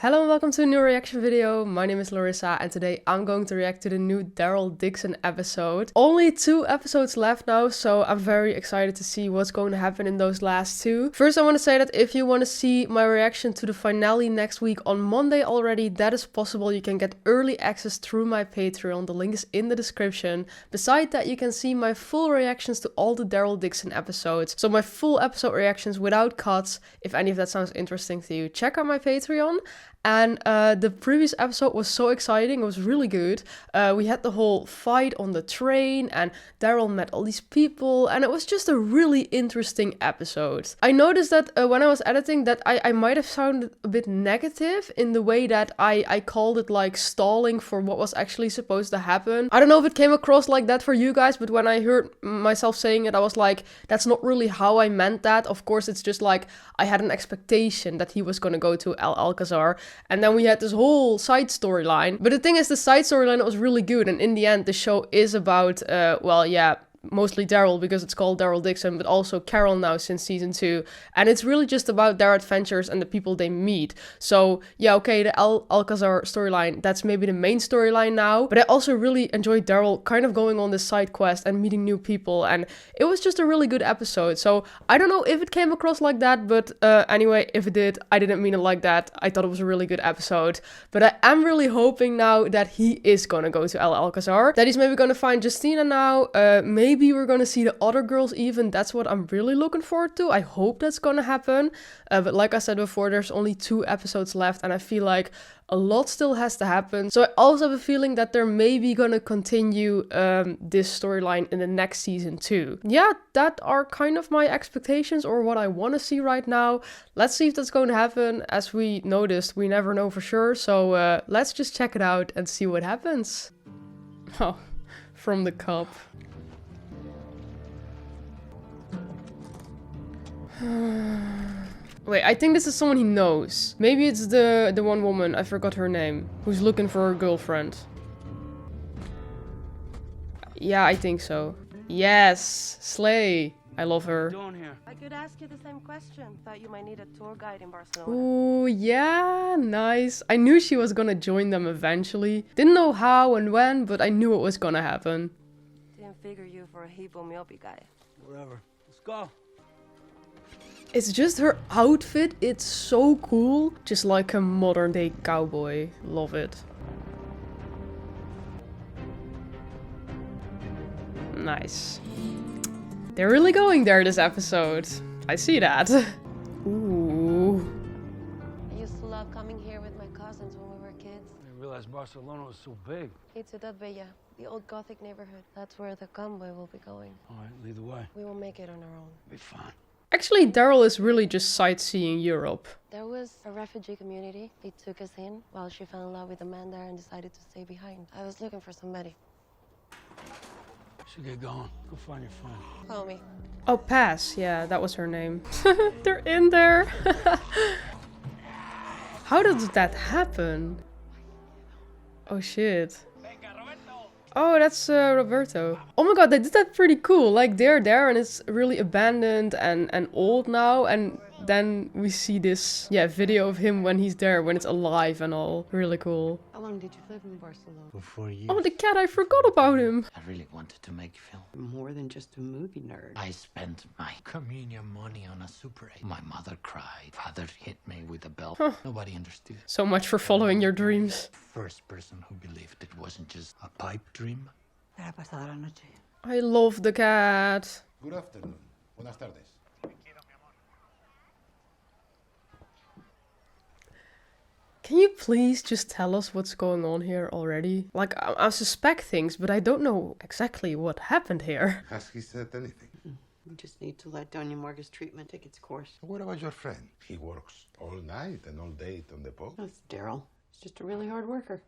Hello and welcome to a new reaction video. My name is Larissa and today I'm going to react to the new Daryl Dixon episode. Only 2 episodes left now, so I'm very excited to see what's going to happen in those last 2. First, I want to say that if you want to see my reaction to the finale next week on Monday already, that is possible. You can get early access through my Patreon. The link is in the description. Besides that, you can see my full reactions to all the Daryl Dixon episodes. So my full episode reactions without cuts. If any of that sounds interesting to you, check out my Patreon. And the previous episode was so exciting. It was really good. We had the whole fight on the train and Daryl met all these people and it was just a really interesting episode. I noticed that when I was editing that I might have sounded a bit negative in the way that I called it like stalling for what was actually supposed to happen. I don't know if it came across like that for you guys, but when I heard myself saying it, I was like, that's not really how I meant that. Of course, it's just like I had an expectation that he was going to go to Alcazar. And then we had this whole side storyline. But the thing is, the side storyline was really good. And in the end, the show is about, well, yeah, mostly Daryl because it's called Daryl Dixon, but also Carol now since season 2. And it's really just about their adventures and the people they meet. So yeah, okay, the Alcazar storyline, that's maybe the main storyline now. But I also really enjoyed Daryl kind of going on this side quest and meeting new people. And it was just a really good episode. So I don't know if it came across like that, but anyway, if it did, I didn't mean it like that. I thought it was a really good episode. But I am really hoping now that he is gonna go to Alcazar. That he's maybe gonna find Justina now. Maybe we're gonna see the other girls even. That's what I'm really looking forward to. I hope that's gonna happen. But like I said before, there's only 2 episodes left and I feel like a lot still has to happen. So I also have a feeling that they're maybe gonna continue this storyline in the next season too. Yeah, that are kind of my expectations or what I want to see right now. Let's see if that's going to happen. As we noticed, we never know for sure. So let's just check it out and see what happens. Oh, from the cup. Wait, I think this is someone he knows. Maybe it's the one woman, I forgot her name, who's looking for her girlfriend. Yeah, I think so. Yes, Slay. I love her. I could ask you the same question. Thought you might need a tour guide in Barcelona. Ooh, yeah, nice. I knew she was gonna join them eventually. Didn't know how and when, but I knew it was gonna happen. Didn't figure you for a hypomyopic guy. Whatever. Let's go. It's just her outfit, it's so cool. Just like a modern day cowboy. Love it. Nice. They're really going there this episode. I see that. Ooh. I used to love coming here with my cousins when we were kids. I didn't realize Barcelona was so big. It's Ciudad Bella, the old Gothic neighborhood. That's where the convoy will be going. All right, lead the way. We will make it on our own. Be fine. Actually, Daryl is really just sightseeing Europe. There was a refugee community. They took us in while she fell in love with a man there and decided to stay behind. I was looking for somebody. Should get going. Go find your friend. Follow me. Oh, Pass. Yeah, that was her name. They're in there. How did that happen? Oh, shit. Oh, that's Roberto. Oh my god, they did that pretty cool. Like, they're there and it's really abandoned and old now. And then we see this, yeah, video of him when he's there, when it's alive and all. Really cool. How long did you live in Barcelona? For 4 years. Oh, the cat, I forgot about him. I really wanted to make film. More than just a movie nerd. I spent my communion money on a Super 8. My mother cried. Father hit me with a belt. Huh. Nobody understood. So much for following your dreams. First person who believed it wasn't just a pipe dream. ¿Qué ha pasado la noche? I love the cat. Good afternoon. Buenas tardes. Can you please just tell us what's going on here already? Like, I suspect things, but I don't know exactly what happened here. Has he said anything? We just need to let Doña Morga's treatment take its course. What about your friend? He works all night and all day on the boat. That's Daryl. He's just a really hard worker.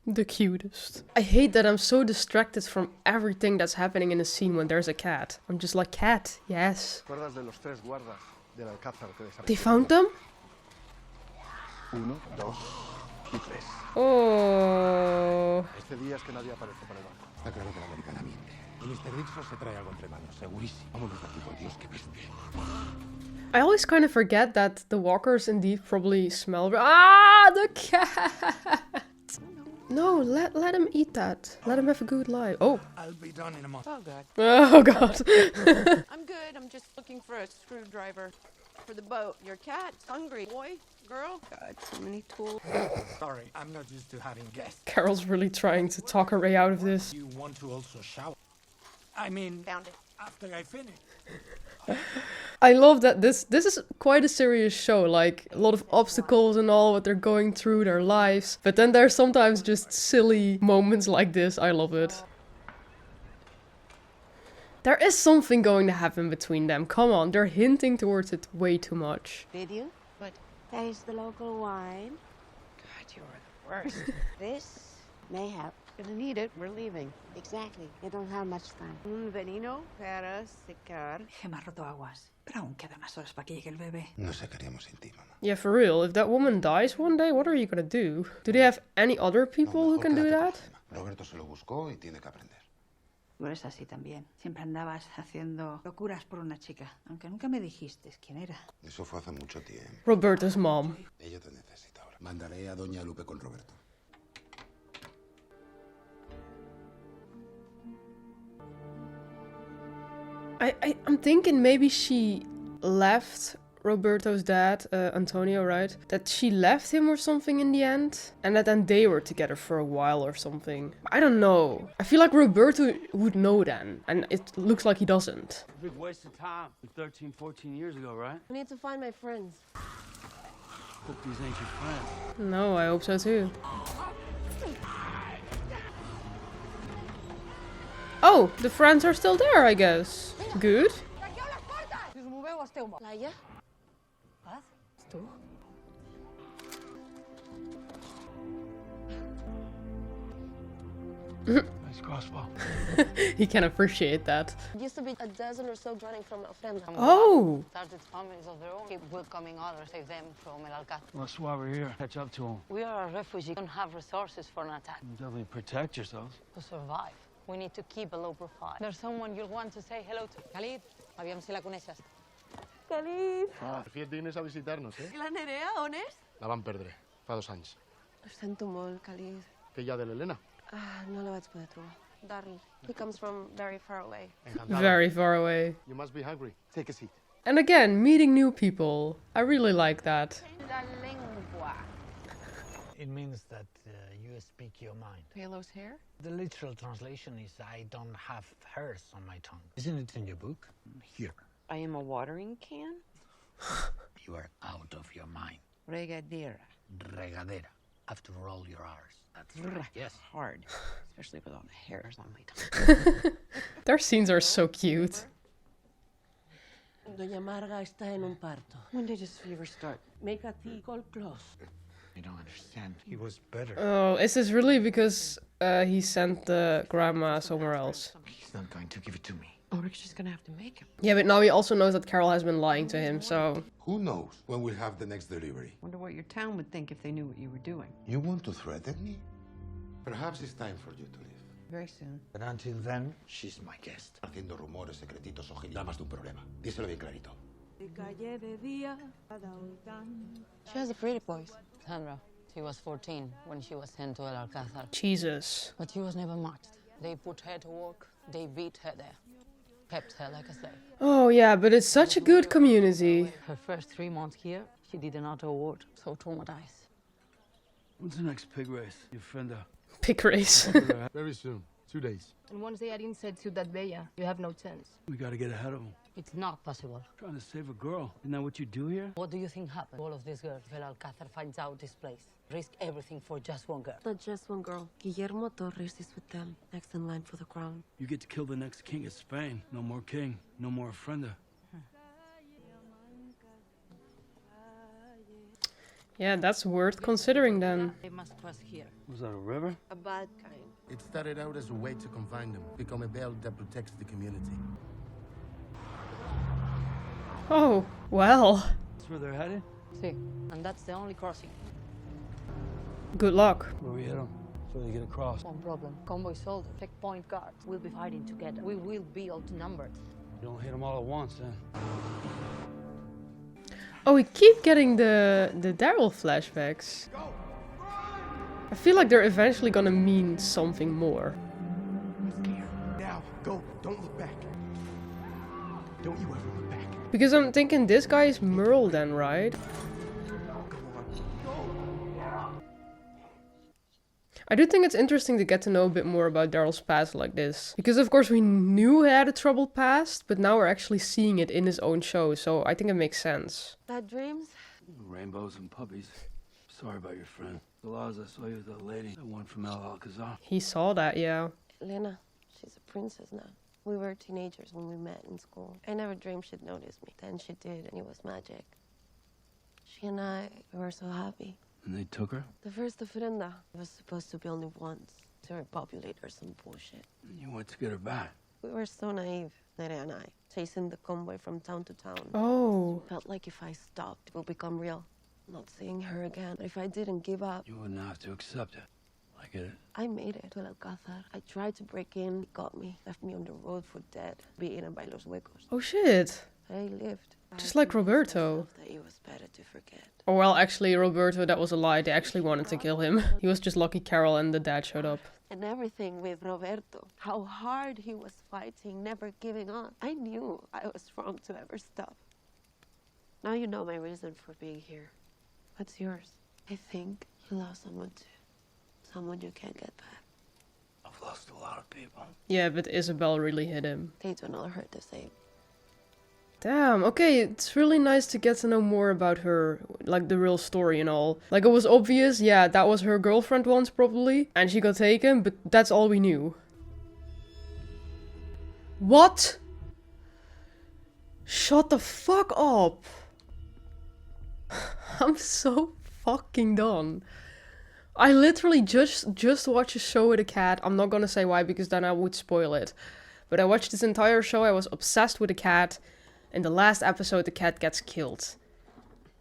The cutest. I hate that I'm so distracted from everything that's happening in the scene when there's a cat. I'm just like, cat, yes. They found them? Uno, dos y tres. Oh. Este día es que nadie aparece para el barco. Está claro que la americana miente. Mr. Dixon se trae algo entre manos, segurísimo. Vámonos de aquí, por Dios, que peste. I always kind of forget that the walkers indeed probably smell. Ah, the cat! No, let him eat that. Let him have a good life. Oh. I'll be done in a month. Oh, God. Oh, God. I'm good. I'm just looking for a screwdriver for the boat. Your cat's hungry. Boy, girl. God, so many tools. Sorry, I'm not used to having guests. Carol's really trying to talk her way out of this. You want to also shower? I mean, Found it. after I finish. I love that this is quite a serious show, like a lot of obstacles and all what they're going through their lives. But then there's sometimes just silly moments like this. I love it. There is something going to happen between them. Come on, they're hinting towards it way too much. Did you? What? Taste the local wine. God, you are the worst. This may have. Gonna need it. We're leaving. Exactly. They don't have much time. Un veneno para secar. Que me ha roto aguas. Pero aún quedan más horas para que llegue el bebé. No secaríamos sin ti, mamá. Yeah, for real. If that woman dies one day, what are you gonna do? Do they have any other people who can do that? Roberto se lo buscó y tiene que aprender. Tú eres así también. Siempre andabas haciendo locuras por una chica. Aunque nunca me dijiste quién era. Eso fue hace mucho tiempo. Roberto's mom. Ella te necesita ahora. Mandaré a Doña Lupe con Roberto. I'm thinking maybe she left Roberto's dad, Antonio, right? That she left him or something in the end, and that then they were together for a while or something. I don't know. I feel like Roberto would know then, and it looks like he doesn't. Big waste of time. 13, 14 years ago, right? I need to find my friends. Hope these ain't your friends. No, I hope so too. Oh, the friends are still there, I guess. Good. Playa? Nice crossbow. He can appreciate that. It used to be a dozen or so running from Ofrenda. Oh! Started families of their own, keep welcoming others, save them from El Alcázar. Well, that's why we're here. Catch up to them. We are a refugee, don't have resources for an attack. Definitely protect yourselves. To survive, we need to keep a low profile. There's someone you'll want to say hello to. Khalid, aviam si la coneixes. Khalid! Per fi et dignes a visitar-nos, eh? I la Nerea, on és? La vam perdre, fa 2 anys. Ho sento molt, Khalid. Què hi ha de l'Helena? Ah, no la vaig poder trobar. Daryl, he comes from very far away. Encantado. Very far away. You must be hungry. Take a seat. And again, meeting new people. I really like that. It means that you speak your mind. Halo's hair? The literal translation is I don't have hairs on my tongue. Isn't it in your book? Here. I am a watering can? You are out of your mind. Regadera. Regadera. Have to roll your R's. That's right. Yes. Hard. Especially with all the hairs on my tongue. Their scenes are so cute. Doña Marga está en un parto. When did his fever start? Make a tea called close. You don't understand. He was better. Oh, is this really because he sent the grandma somewhere else? He's not going to give it to me. Ulrich's just gonna have to make him. Yeah, but now he also knows that Carol has been lying to him, so... Who knows when we'll have the next delivery? Wonder what your town would think if they knew what you were doing. You want to threaten me? Perhaps it's time for you to leave. Very soon. But until then, she's my guest. Haciendo rumores, secretitos o gilamas de un problema. Díselo bien clarito. She has a pretty voice. Sandra, she was 14 when she was sent to El Alcázar. Jesus. But she was never matched. They put her to work, they beat her there. Kept her like a slave. Oh yeah, but it's such a good community. Her first 3 months here, she did an auto award, so traumatized. When's the next pig race? Your friend Pig race. Very soon. 2 days. And once they are inside Ciudad Bella, you have no chance. We gotta get ahead of them. It's not possible. Trying to save a girl. Isn't that what you do here? What do you think happened? All of these girls, if El Alcázar finds out this place, risk everything for just one girl. Not just one girl. Guillermo Torres is with them, next in line for the crown. You get to kill the next king of Spain. No more king. No more Ofrenda. Yeah, that's worth considering then. They must cross here. Was that a river? A bad kind. It started out as a way to confine them, become a belt that protects the community. Oh, well. That's where they're headed? See, and that's the only crossing. Good luck. Where we hit them? before they get across. One problem. Convoy soldiers, checkpoint guards. We'll be fighting together. We will be outnumbered. Don't hit them all at once, then. Oh, we keep getting the Daryl flashbacks. I feel like they're eventually gonna mean something more. Now, go. Don't look back. Don't you ever look back. Because I'm thinking this guy is Merle then, right? I do think it's interesting to get to know a bit more about Daryl's past like this. Because of course we knew he had a troubled past, but now we're actually seeing it in his own show, so I think it makes sense. Bad dreams? Rainbows and puppies. Sorry about your friend. The laws I saw you with that lady, that one from LOKXxX. He saw that, yeah. Lena, she's a princess now. We were teenagers when we met in school. I never dreamed she'd notice me. Then she did, and it was magic. She and I, we were so happy. And they took her? The first ofrenda was supposed to be only once, to repopulate or some bullshit. And you went to get her back. We were so naive, Nerea and I, chasing the convoy from town to town. Oh. Felt like if I stopped, it would become real. Not seeing her again. But if I didn't give up, You wouldn't have to accept it. I get it. I made it to Alcázar. I tried to break in, he got me, left me on the road for dead, beaten by los huecos. Oh shit. I lived. Just like Roberto. That it was better to forget. Oh well, actually Roberto, that was a lie. They actually wanted to kill him. He was just lucky Carol and the dad showed up. And everything with Roberto, how hard he was fighting, never giving up. I knew I was wrong to ever stop. Now you know my reason for being here. What's yours? I think you lost someone too. Someone you can't get back. I've lost a lot of people. Yeah, but Isabel really hit him. They do not hurt the same. Damn, okay, it's really nice to get to know more about her, like the real story and all. Like it was obvious, yeah, that was her girlfriend once probably, and she got taken, but that's all we knew. What? Shut the fuck up. I'm so fucking done. I literally just watched a show with a cat. I'm not gonna say why because then I would spoil it. But I watched this entire show, I was obsessed with a cat. In the last episode, the cat gets killed.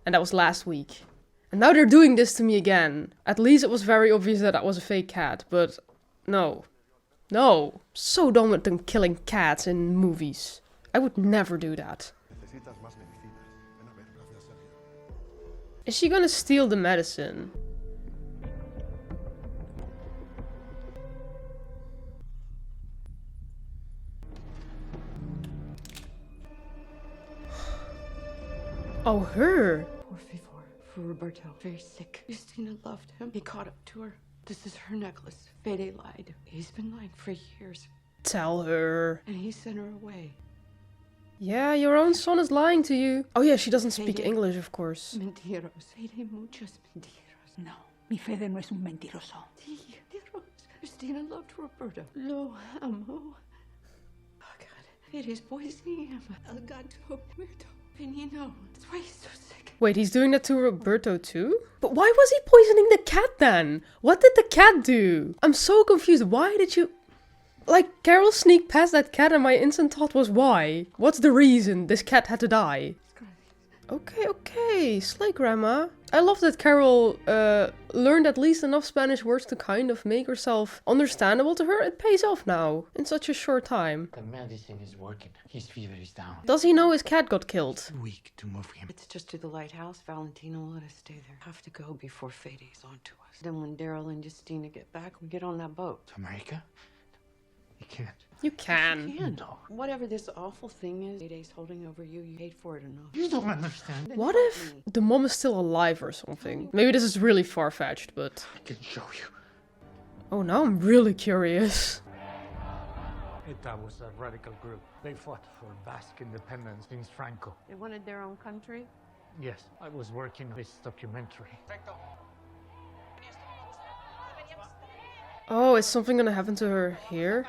And that was last week. And now they're doing this to me again. At least it was very obvious that that was a fake cat, but no. No. So done with them killing cats in movies. I would never do that. Is she gonna steal the medicine? Oh, her. Poor Fivor, for Roberto, very sick. Justina loved him. He caught up to her. This is her necklace. Fede lied. He's been lying for years. Tell her. And he sent her away. Yeah, your own son is lying to you. Oh yeah, she doesn't speak English, of course. Mentiros. Fede muchos mentiros. No, mi Fede no es un mentiroso. Mentiros. Justina loved Roberto. Lo amo. Oh God. It is poisoning him. El gato muerto. Veneno. That's why he's so sick. Wait, he's doing that to Roberto too? But why was he poisoning the cat then? What did the cat do? I'm so confused. Why did you... Like, Carol sneaked past that cat and my instant thought was why? What's the reason this cat had to die? Okay, slay grandma. I love that Carol learned at least enough Spanish words to kind of make herself understandable to her. It pays off now, in such a short time. The medicine is working. His fever is down. Does he know his cat got killed? Weak to move him. It's just to the lighthouse. Valentino will let us stay there. Have to go before Fede's on to us. Then when Daryl and Justina get back, we get on that boat. To America? You can't. You can. You can. No. Whatever this awful thing is, Fede's holding over you. You paid for it enough. You don't understand. What if the mom is still alive or something? Maybe this is really far-fetched, but... I can show you. Oh, now I'm really curious. ETA was a radical group. They fought for Basque independence since Franco. They wanted their own country? Yes, I was working on this documentary. Oh, is something gonna happen to her here?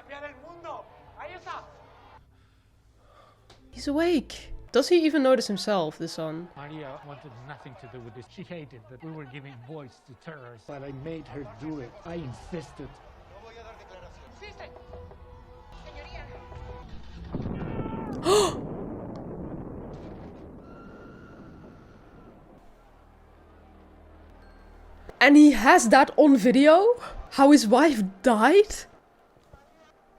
He's awake. Does he even notice himself, the son? Maria wanted nothing to do with this. She hated that we were giving voice to terrorists. But I made her do it. I insisted. And he has that on video? How his wife died?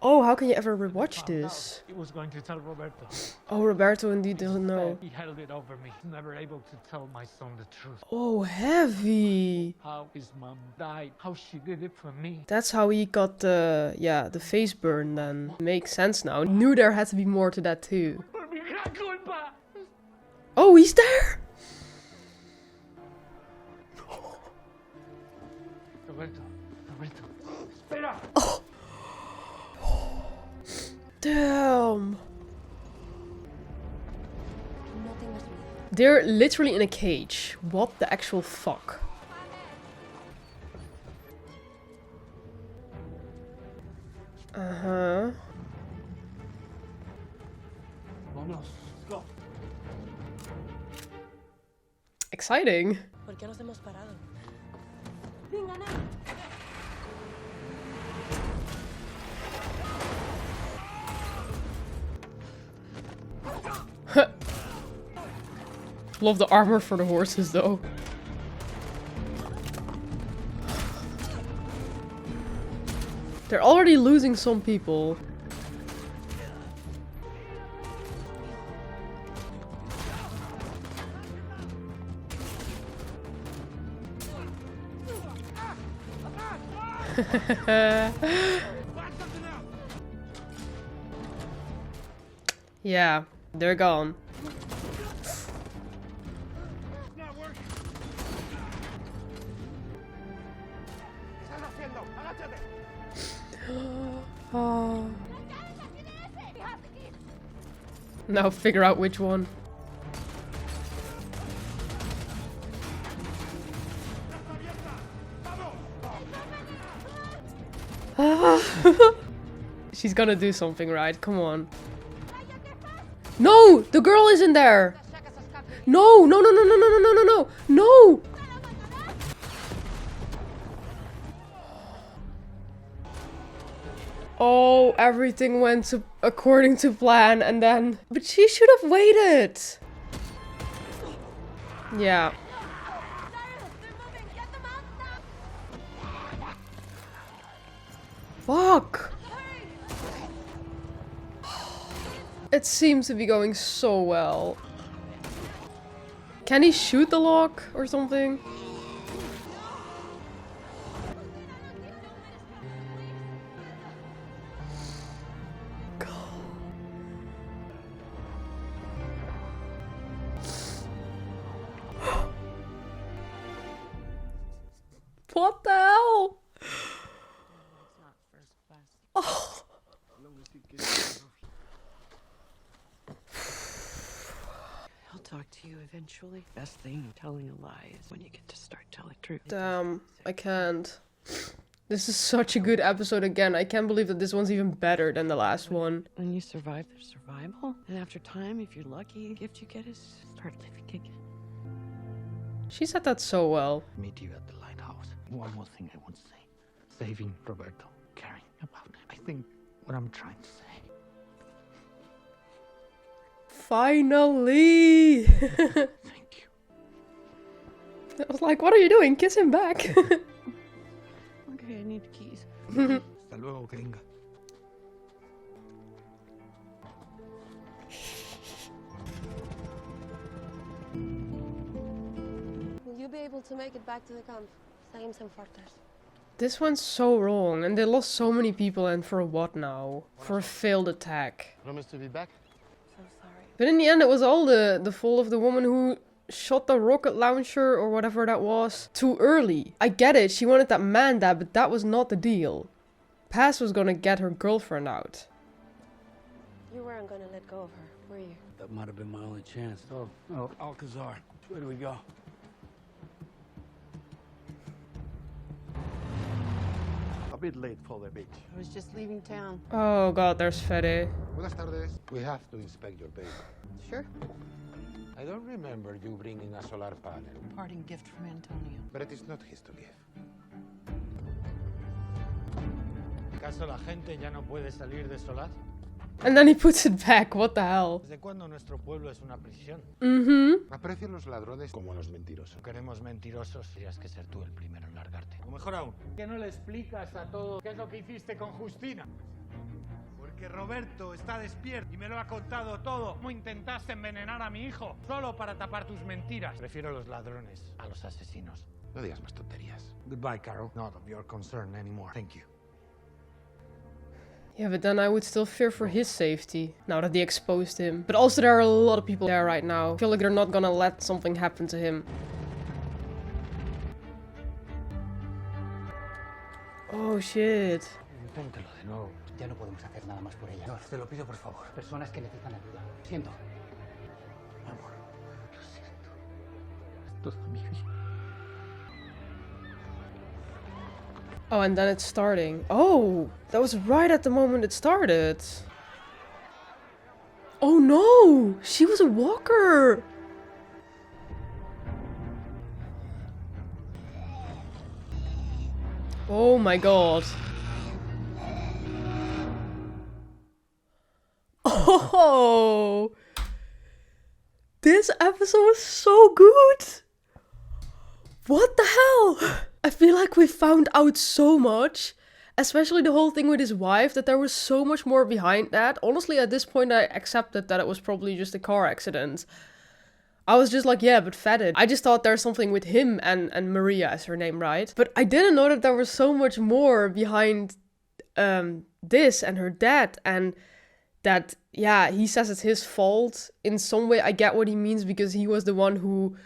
Oh, how can you ever rewatch this? He was going to tell Roberto. Oh, Roberto indeed doesn't know. He held it over me. Never able to tell my son the truth. Oh, heavy. How his mom died. How she did it for me. That's how he got the face burn then. Makes sense now. Knew there had to be more to that too. Oh, he's there? Roberto. Espera. Oh. Damn. They're literally in a cage. What the actual fuck? Uh-huh. Exciting. ¿Por qué nos hemos parado? Love the armor for the horses though. They're already losing some people. Yeah, they're gone. Oh. Now figure out which one. She's gonna do something right, come on. No! The girl isn't there! No! No, no, no, no, no, no, no, no, no! No! Oh, everything went according to plan and then... But she should have waited! Yeah. Fuck! It seems to be going so well. Can he shoot the lock or something? What the hell? Oh. I'll talk to you eventually. Best thing telling a lie is when you get to start telling truth. Damn, I can't. This is such a good episode again. I can't believe that this one's even better than the last one. When you survive the survival, and after time, if you're lucky, the gift you get is start living again. She said that so well. Meet you at the lighthouse. One more thing I want to say. Saving Roberto. Caring about him. I think what I'm trying to say. Finally! Thank you. I was like, what are you doing? Kiss him back. Okay, I need the keys. Hasta luego, gringa. Will you be able to make it back to the camp? Same some farters. This went so wrong, and they lost so many people, and for what now? For a failed attack. Promise to be back? So sorry. But in the end, it was all the fault of the woman who shot the rocket launcher, or whatever that was, too early. I get it, she wanted that man dead, but that was not the deal. Paz was gonna get her girlfriend out. You weren't gonna let go of her, were you? That might have been my only chance. Oh, Alcazar. Where do we go? A bit late for the beach. I was just leaving town. Oh god, there's Fede. Buenas tardes. We have to inspect your base. Sure. I don't remember you bringing a solar panel. Parting gift from Antonio. But it is not his to give. ¿Acaso la gente ya no puede salir de Solaz? And then he puts it back. What the hell? ¿Desde cuándo nuestro pueblo es una prisión? Aprecio a los ladrones como a los mentirosos. Queremos mentirosos, tendrías que ser tú el primero en largarte. O mejor aún, ¿qué no le explicas a todo qué es lo que hiciste con Justina? Porque Roberto está despierto y me lo ha contado todo. ¿Cómo intentaste envenenar a mi hijo? Solo para tapar tus mentiras. Prefiero a los ladrones a los asesinos. No digas más tonterías. Goodbye, Carol. Not of your concern anymore. Thank you. Yeah, but then I would still fear for his safety, now that they exposed him. But also there are a lot of people there right now. I feel like they're not gonna let something happen to him. Oh shit. Inténtelo de nuevo. Ya no podemos hacer nada más por ella. No, te lo pido por favor. Personas que necesitan ayuda. Siento. Mi amor. Lo siento. Es toda mi vida. Oh, and then it's starting. Oh, that was right at the moment it started. Oh no! She was a walker! Oh my god. Oh! This episode was so good! What the hell? I feel like we found out so much, especially the whole thing with his wife, that there was so much more behind that. Honestly, at this point I accepted that it was probably just a car accident. I was just like, yeah, but fatted. I just thought there's something with him and Maria is her name, right? But I didn't know that there was so much more behind this and her dad, and that, yeah, he says it's his fault. In some way I get what he means, because he was the one who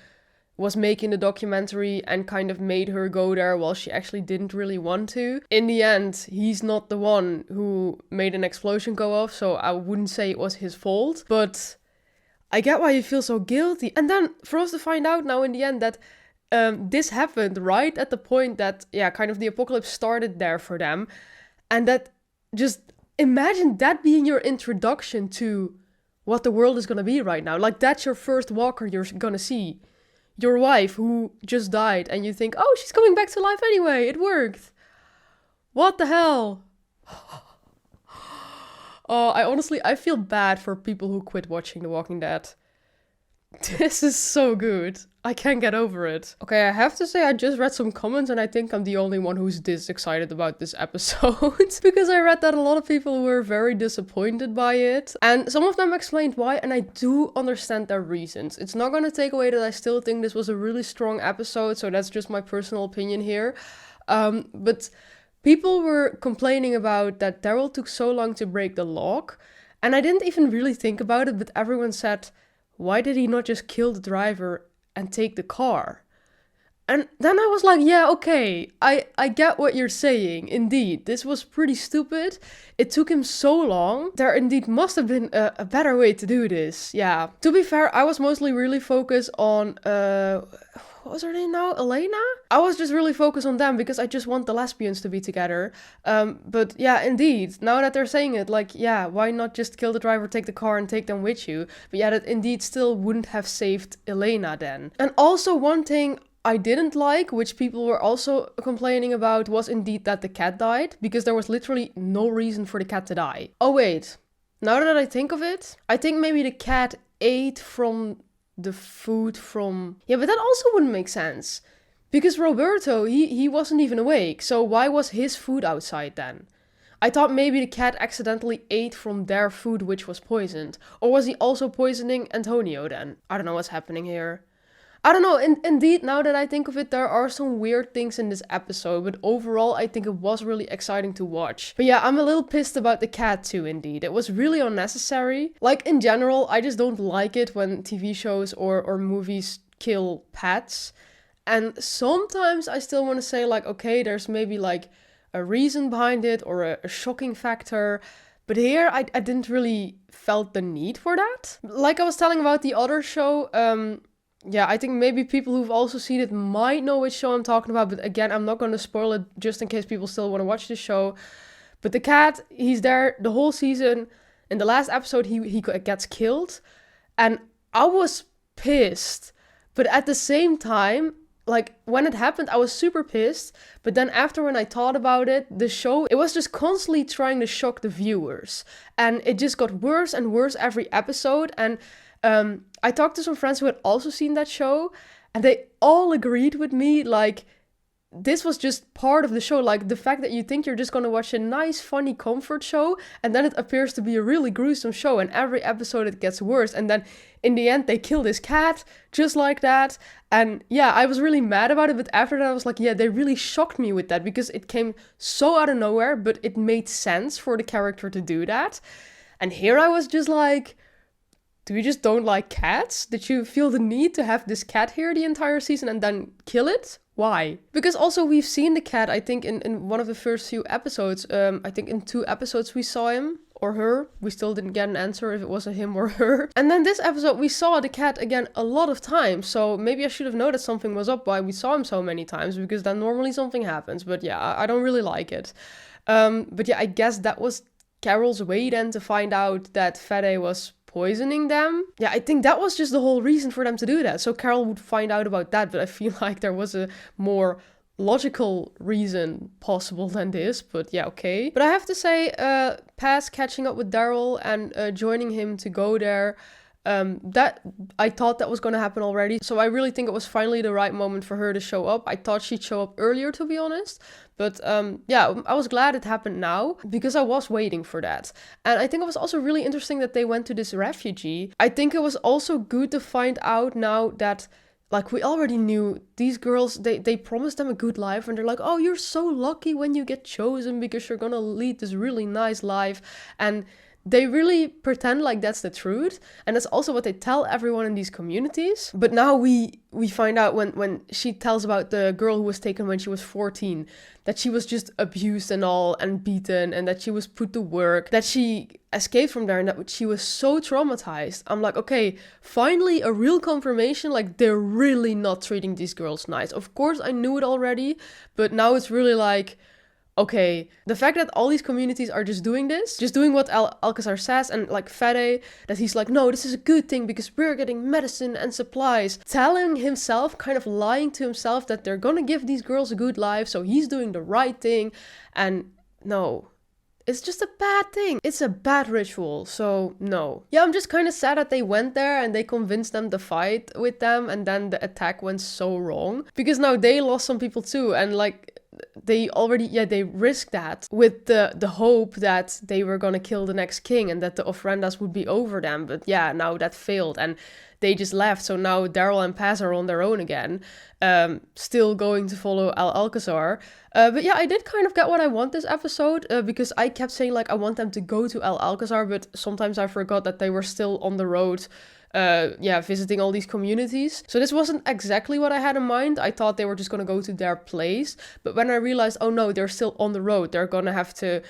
was making the documentary and kind of made her go there while she actually didn't really want to. In the end, he's not the one who made an explosion go off, so I wouldn't say it was his fault. But I get why you feel so guilty. And then for us to find out now in the end that this happened right at the point that, yeah, kind of the apocalypse started there for them. And that, just imagine that being your introduction to what the world is gonna be right now. Like, that's your first walker you're gonna see. Your wife who just died, and you think, oh, she's coming back to life anyway, it worked. What the hell? Oh, I feel bad for people who quit watching The Walking Dead. This is so good. I can't get over it. Okay, I have to say I just read some comments and I think I'm the only one who's this excited about this episode. Because I read that a lot of people were very disappointed by it. And some of them explained why, and I do understand their reasons. It's not going to take away that I still think this was a really strong episode, so that's just my personal opinion here. But people were complaining about that Daryl took so long to break the lock. And I didn't even really think about it, but everyone said, why did he not just kill the driver and take the car? And then I was like, yeah, okay, I get what you're saying. Indeed, this was pretty stupid. It took him so long. There indeed must have been a better way to do this. Yeah. To be fair, I was mostly really focused on, what was her name now? Elena? I was just really focused on them because I just want the lesbians to be together. But yeah, indeed, now that they're saying it, like, yeah, why not just kill the driver, take the car and take them with you? But yeah, that indeed still wouldn't have saved Elena then. And also one thing I didn't like, which people were also complaining about, was indeed that the cat died, because there was literally no reason for the cat to die. Oh wait, now that I think of it, I think maybe the cat ate from the food from... Yeah, but that also wouldn't make sense. Because Roberto, he wasn't even awake, so why was his food outside then? I thought maybe the cat accidentally ate from their food which was poisoned. Or was he also poisoning Antonio then? I don't know what's happening here. I don't know, indeed, now that I think of it, there are some weird things in this episode, but overall I think it was really exciting to watch. But yeah, I'm a little pissed about the cat too, indeed. It was really unnecessary. Like, in general, I just don't like it when TV shows or movies kill pets. And sometimes I still want to say, like, okay, there's maybe like a reason behind it or a shocking factor. But here, I didn't really felt the need for that. Like I was telling about the other show, yeah, I think maybe people who've also seen it might know which show I'm talking about. But again, I'm not going to spoil it just in case people still want to watch the show. But the cat, he's there the whole season. In the last episode, he gets killed. And I was pissed. But at the same time, like, when it happened, I was super pissed. But then after, when I thought about it, the show, it was just constantly trying to shock the viewers. And it just got worse and worse every episode. And I talked to some friends who had also seen that show. And they all agreed with me, like, this was just part of the show. Like, the fact that you think you're just going to watch a nice, funny comfort show, and then it appears to be a really gruesome show, and every episode it gets worse. And then in the end, they kill this cat, just like that. And yeah, I was really mad about it, but after that I was like, yeah, they really shocked me with that, because it came so out of nowhere, but it made sense for the character to do that. And here I was just like, do you just don't like cats? Did you feel the need to have this cat here the entire season and then kill it? Why? Because also we've seen the cat, I think, in one of the first few episodes. I think in 2 episodes we saw him or her. We still didn't get an answer if it was a him or her. And then this episode we saw the cat again a lot of times. So maybe I should have noticed something was up why we saw him so many times, because then normally something happens. But yeah, I don't really like it. But yeah, I guess that was Carol's way then to find out that Fede was poisoning them. Yeah, I think that was just the whole reason for them to do that. So Carol would find out about that, but I feel like there was a more logical reason possible than this, but yeah, okay. But I have to say, Paz catching up with Daryl and joining him to go there, that I thought that was going to happen already. So I really think it was finally the right moment for her to show up. I thought she'd show up earlier, to be honest. But yeah, I was glad it happened now, because I was waiting for that. And I think it was also really interesting that they went to this refugee. I think it was also good to find out now that, like, we already knew these girls, they promised them a good life, and they're like, oh, you're so lucky when you get chosen because you're gonna lead this really nice life. And they really pretend like that's the truth, and that's also what they tell everyone in these communities. But now we find out when she tells about the girl who was taken when she was 14, that she was just abused and all, and beaten, and that she was put to work, that she escaped from there, and that she was so traumatized. I'm like, okay, finally a real confirmation, like, they're really not treating these girls nice. Of course I knew it already, but now it's really like, okay, the fact that all these communities are just doing this, just doing what Alcazar says, and like Fede, that he's like, no, this is a good thing because we're getting medicine and supplies, telling himself, kind of lying to himself, that they're gonna give these girls a good life, so he's doing the right thing. And no, it's just a bad thing. It's a bad ritual, so no. Yeah, I'm just kind of sad that they went there and they convinced them to fight with them, and then the attack went so wrong, because now they lost some people too, and like, they already, yeah, they risked that with the hope that they were gonna kill the next king and that the ofrendas would be over them. But yeah, now that failed and they just left. So now Daryl and Paz are on their own again, still going to follow Alcazar. But yeah, I did kind of get what I want this episode, because I kept saying, like, I want them to go to Alcazar, but sometimes I forgot that they were still on the road, visiting all these communities. So this wasn't exactly what I had in mind. I thought they were just gonna go to their place, but when I realized, oh no, they're still on the road, they're gonna have to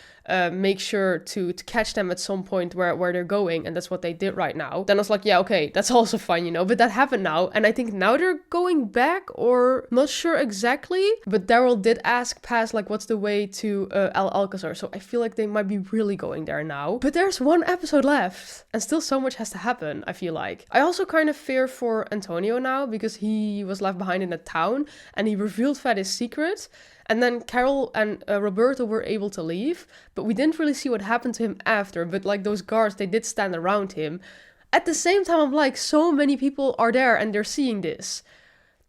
make sure to catch them at some point where they're going, and that's what they did right now. Then I was like, yeah, okay, that's also fine, you know, but that happened now, and I think now they're going back, or not sure exactly, but Daryl did ask Paz, like, what's the way to Alcazar, so I feel like they might be really going there now. But there's one episode left, and still so much has to happen, I feel like. I also kind of fear for Antonio now, because he was left behind in the town, and he revealed Fede's secret. And then Carol and Roberto were able to leave, but we didn't really see what happened to him after. But like, those guards, they did stand around him. At the same time, I'm like, so many people are there and they're seeing this.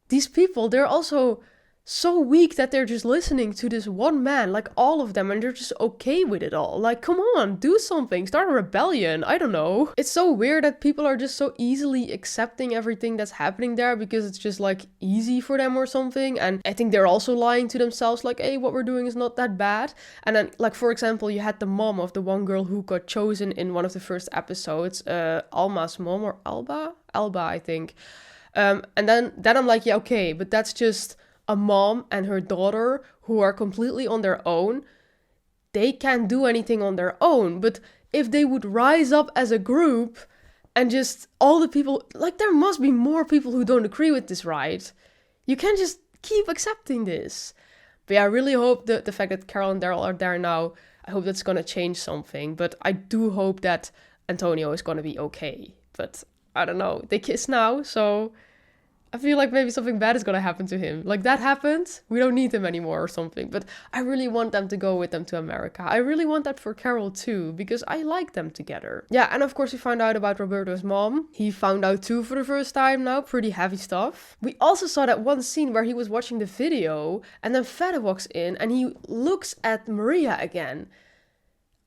These people, they're also so weak that they're just listening to this one man, like all of them, and they're just okay with it all. Like, come on, do something, start a rebellion, I don't know. It's so weird that people are just so easily accepting everything that's happening there because it's just like easy for them or something. And I think they're also lying to themselves, like, hey, what we're doing is not that bad. And then, like, for example, you had the mom of the one girl who got chosen in one of the first episodes, Alma's mom, or Alba, I think. And then I'm like, yeah, okay, but that's just a mom and her daughter who are completely on their own. They can't do anything on their own. But if they would rise up as a group and just all the people, like, there must be more people who don't agree with this, right? You can't just keep accepting this. But yeah, I really hope the fact that Carol and Daryl are there now, I hope that's gonna change something. But I do hope that Antonio is gonna be okay. But I don't know, they kiss now, so I feel like maybe something bad is gonna happen to him. Like that happened, we don't need him anymore or something. But I really want them to go with them to America. I really want that for Carol too, because I like them together. Yeah, and of course we found out about Roberto's mom. He found out too for the first time now, pretty heavy stuff. We also saw that one scene where he was watching the video and then Fede walks in and he looks at Maria again.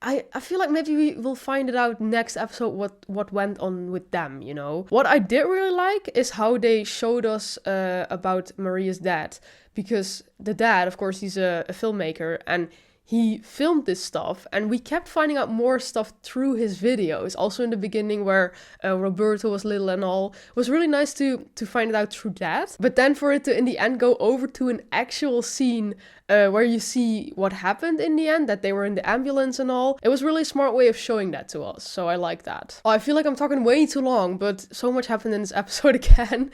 I feel like maybe we will find it out next episode what went on with them, you know. What I did really like is how they showed us about Maria's dad. Because the dad, of course, he's a filmmaker and he filmed this stuff and we kept finding out more stuff through his videos. Also in the beginning where Roberto was little and all. It was really nice to find it out through that. But then for it to in the end go over to an actual scene where you see what happened in the end, that they were in the ambulance and all. It was really a smart way of showing that to us. So I like that. Oh, I feel like I'm talking way too long, but so much happened in this episode again.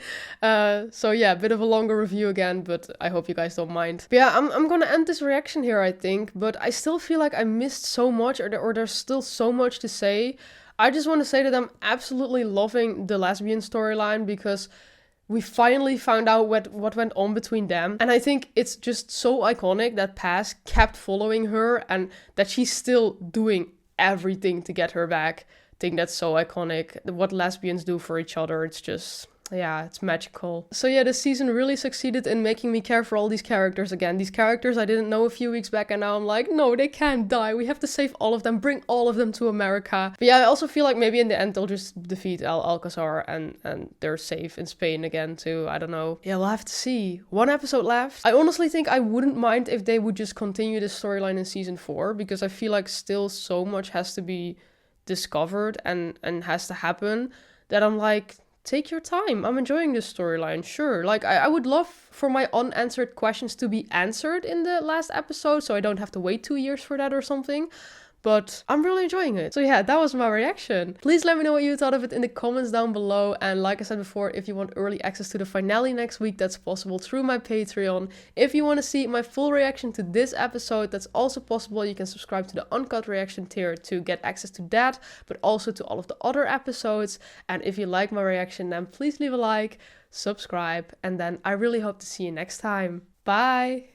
So yeah, a bit of a longer review again, but I hope you guys don't mind. But yeah, I'm gonna end this reaction here, I think. But I still feel like I missed so much or there's still so much to say. I just want to say that I'm absolutely loving the lesbian storyline because we finally found out what went on between them. And I think it's just so iconic that Paz kept following her and that she's still doing everything to get her back. I think that's so iconic. What lesbians do for each other, it's just... yeah, it's magical. So yeah, this season really succeeded in making me care for all these characters again. These characters I didn't know a few weeks back and now I'm like, no, they can't die. We have to save all of them, bring all of them to America. But yeah, I also feel like maybe in the end they'll just defeat Alcazar and they're safe in Spain again too. I don't know. Yeah, we'll have to see. One episode left. I honestly think I wouldn't mind if they would just continue this storyline in season 4 because I feel like still so much has to be discovered and has to happen that I'm like... take your time. I'm enjoying this storyline, sure. Like, I would love for my unanswered questions to be answered in the last episode, so I don't have to wait 2 years for that or something. But I'm really enjoying it. So yeah, that was my reaction. Please let me know what you thought of it in the comments down below. And like I said before, if you want early access to the finale next week, that's possible through my Patreon. If you want to see my full reaction to this episode, that's also possible. You can subscribe to the uncut reaction tier to get access to that, but also to all of the other episodes. And if you like my reaction, then please leave a like, subscribe, and then I really hope to see you next time. Bye!